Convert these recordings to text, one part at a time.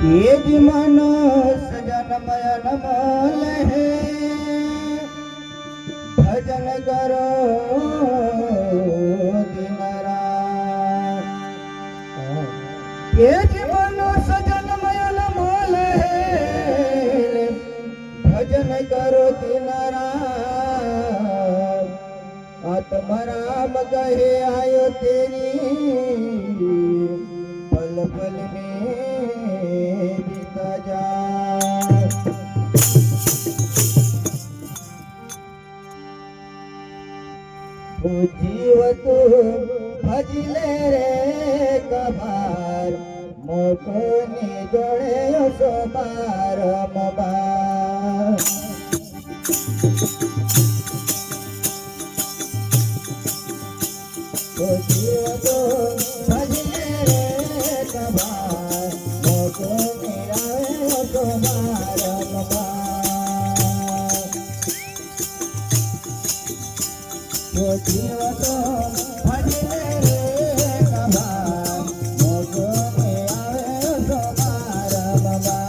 ये जी मनो सजन मयन मोल है भजन करो दिन रात। ये जी मनो सजन मयन मोल है भजन करो दिन रात। आत्मराम कहे आयो तेरी पल पल में बीता जाए। वो जीव तू भजले रे कभार मोको ने जोड़े सो बार मबार। वो जीव तू भजले रे कभार मोको ने जोड़े सो बार मबार। वो जीव तो भजले रे कभार मोको ने आवे सो बार मबार।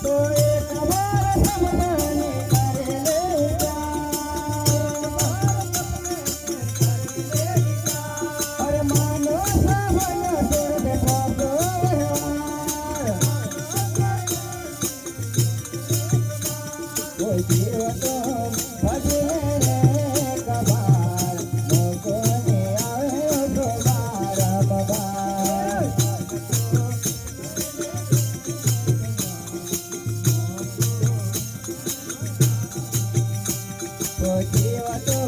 तो एक बार समझाने कर ले अरे मानो सावन तोड़ दे पापो वो जीव तो भजले रे कभार मोको ने आवे सो बार मबार। वो जीव तो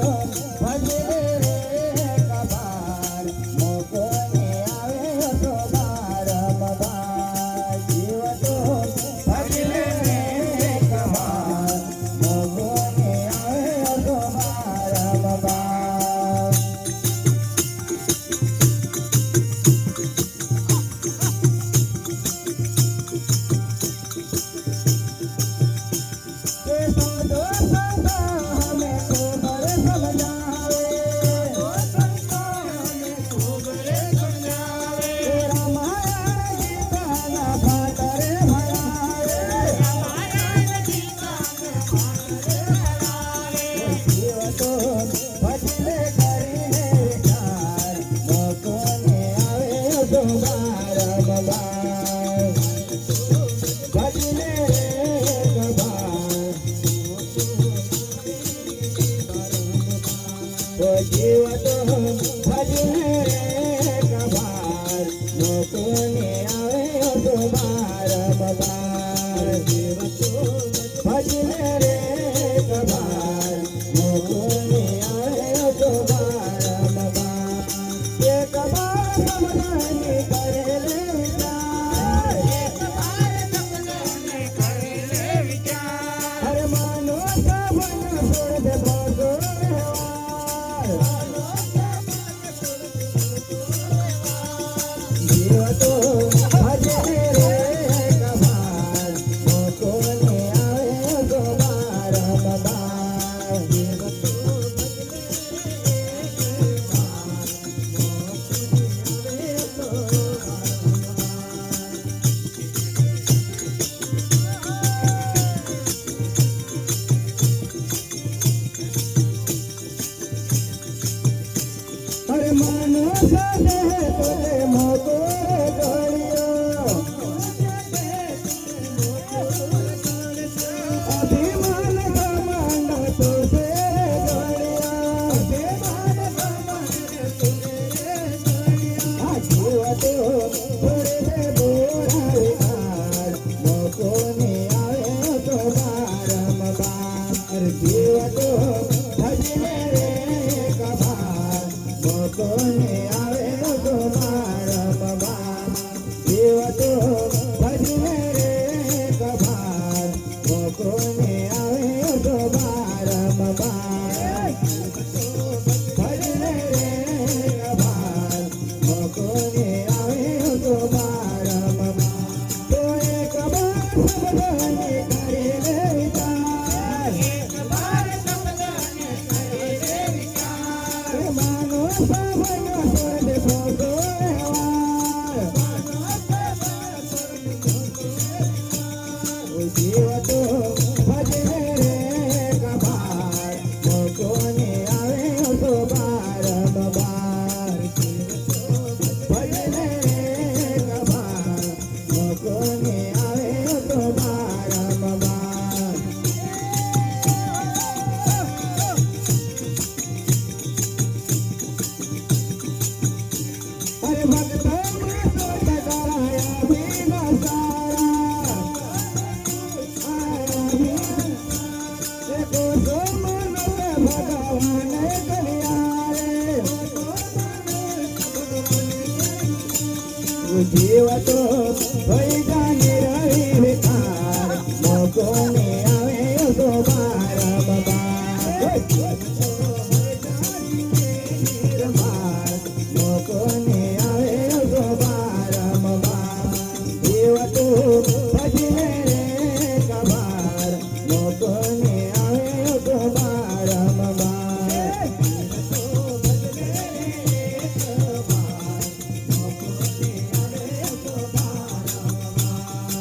भजले रे कभार मोको ने आवे सो बार मबार। जीव तो भजले रे कभार मोको ने आवे सो बार मबार। ये समझो संता हमें खूबर समझावे ये रामायण गीता ना भाटरे भरावे। वो जीव तो भजले करीने विचार मोको ने आवे सो बार मबार। भजले रे कभार वो जीव तो भजले रे कभार मोको ने आवे सो बार मबार। जीव तो भजले रे कभार मोको ने आवे सो बार मबार। ये कभार समझाने करे ले विचार अरे मानो सावन छोड़ दे भोगो व्यवहार। जीव तो भजले रे कभार मोको ने आवे सो बार मबार। जीव तो अरे मानो साधे तोले मोको गड़ियो अभिमान घमंड तुझे गड़िया। जीव तो थोड़े से बोरा विकार मोको ने आवे सो बार मबार। जीव तो भजले रे कभार मोको ने आवे सो बार मबार। जीव तो भजले रे कभार मोको ने आवे सो बार मबार। માનો સાવનો સોર દેખો તો જીવ તો ભજે રે કબાર મોકોને આવે તો બાર બાર ભજે રે કબાર મોકોને આવે તો બાર બાર અરે ભક્તો તો સગાયા વિના સારા देखो जो मन में भगवान करियारे जीव तो भई जाने रही विकार मोको ने आवे तो बार मोको ने आवे तो बार जीव तो भजने रे कबार मोको ने आवे तो बार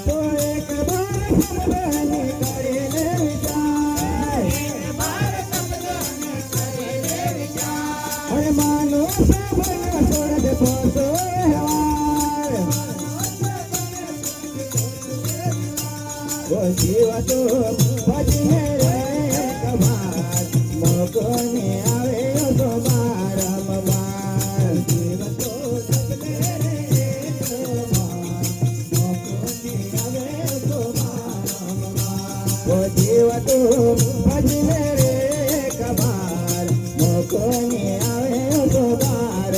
तो एक बार समझने करे ले विचार अरे मानो सबन छोड़ दे पोसो व्यवहार वो जीव तो भजने रे कबार मोको ने आवे तो बार जीव तो भजने रे कबार मोको ने आवे तो बार वो जीव तो भजने रे कबार मोको ने आवे तो बार